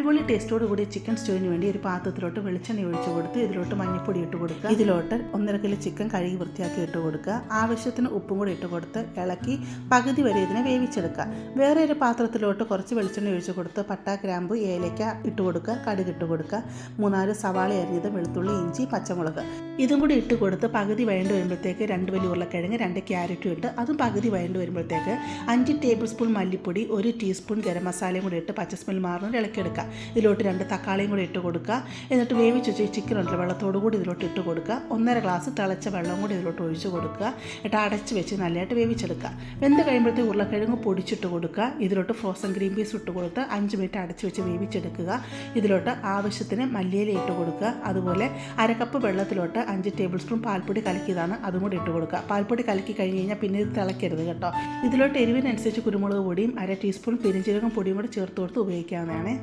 അടിപൊളി ടേസ്റ്റോട് കൂടി ചിക്കൻ സ്റ്റൂവിന് വേണ്ടി ഒരു പാത്രത്തിലോട്ട് വെളിച്ചെണ്ണ ഒഴിച്ച് കൊടുത്ത് ഇതിലോട്ട് മഞ്ഞൾപ്പൊടി ഇട്ട് കൊടുക്കുക. ഇതിലോട്ട് 1.5 കിലോ ചിക്കൻ കഴുകി വൃത്തിയാക്കി ഇട്ട് കൊടുക്കുക. ആവശ്യത്തിന് ഉപ്പും കൂടി ഇട്ട് കൊടുത്ത് ഇളക്കി പകുതി വരെ ഇതിനെ വേവിച്ചെടുക്കുക. വേറെ ഒരു പാത്രത്തിലോട്ട് കുറച്ച് വെളിച്ചെണ്ണ ഒഴിച്ച് കൊടുത്ത് പട്ട, ഗ്രാമ്പു, ഏലക്ക ഇട്ട് കൊടുക്കുക. കടുക് ഇട്ട് കൊടുക്കുക. 3-4 സവാള അരിഞ്ഞത്, വെളുത്തുള്ളി, ഇഞ്ചി, പച്ചമുളക് ഇതും കൂടി ഇട്ട് കൊടുത്ത് പകുതി വഴണ്ട് വരുമ്പോഴത്തേക്ക് 2 വലിയ ഉരുളക്കിഴങ്ങ്, 2 ക്യാരറ്റും ഇട്ട് അതും പകുതി വഴണ്ട് വരുമ്പോഴത്തേക്ക് 5 ടേബിൾ സ്പൂൺ മല്ലിപ്പൊടി, 1 ടീസ്പൂൺ ഗരം മസാലയും കൂടി ഇട്ട് പച്ച സ്മെൽ മാറുന്നത് ഇളക്കിയെടുക്കുക. ഇതിലോട്ട് 2 തക്കാളിയും കൂടി ഇട്ട് കൊടുക്കുക. എന്നിട്ട് വേവിച്ച് വെച്ച് ചിക്കൻ ഉണ്ടല്ലോ വെള്ളത്തോടു കൂടി ഇതിലോട്ട് ഇട്ട് കൊടുക്കുക. 1.5 ഗ്ലാസ് തിളച്ച വെള്ളം കൂടി ഇതിലോട്ട് ഒഴിച്ച് കൊടുക്കുക. എന്നിട്ട് അടച്ച് വെച്ച് നല്ലതായിട്ട് വേവിച്ചെടുക്കുക. വെന്ത് കഴിയുമ്പോഴത്തേക്ക് ഉരുളക്കിഴങ്ങ് പൊടിച്ചിട്ട് കൊടുക്കുക. ഇതിലോട്ട് ഫ്രോസൺ ഗ്രീൻ പീസ് ഇട്ട് കൊടുത്ത് 5 മിനിറ്റ് അടച്ച് വെച്ച് വേവിച്ചെടുക്കുക. ഇതിലോട്ട് ആവശ്യത്തിന് മല്ലിയില ഇട്ട് കൊടുക്കുക. അതുപോലെ 1/2 കപ്പ് വെള്ളത്തിലോട്ട് 5 ടേബിൾ സ്പൂൺ പാൽപ്പൊടി കലക്കിയതാണ്, അതും കൂടി ഇട്ട് കൊടുക്കുക. പാൽപ്പൊടി കലക്കി കഴിഞ്ഞ് കഴിഞ്ഞാൽ പിന്നെ ഇത് തിളക്കരുത് കേട്ടോ. ഇതിലോട്ട് എരിവിനനുസരിച്ച് കുരുമുളക് പൊടിയും 1/2 ടീസ്പൂൺ പെരിഞ്ജീരകം പൊടിയും കൂടി ചേർത്ത് കൊടുത്ത് ഉപയോഗിക്കാവുന്നതാണ്.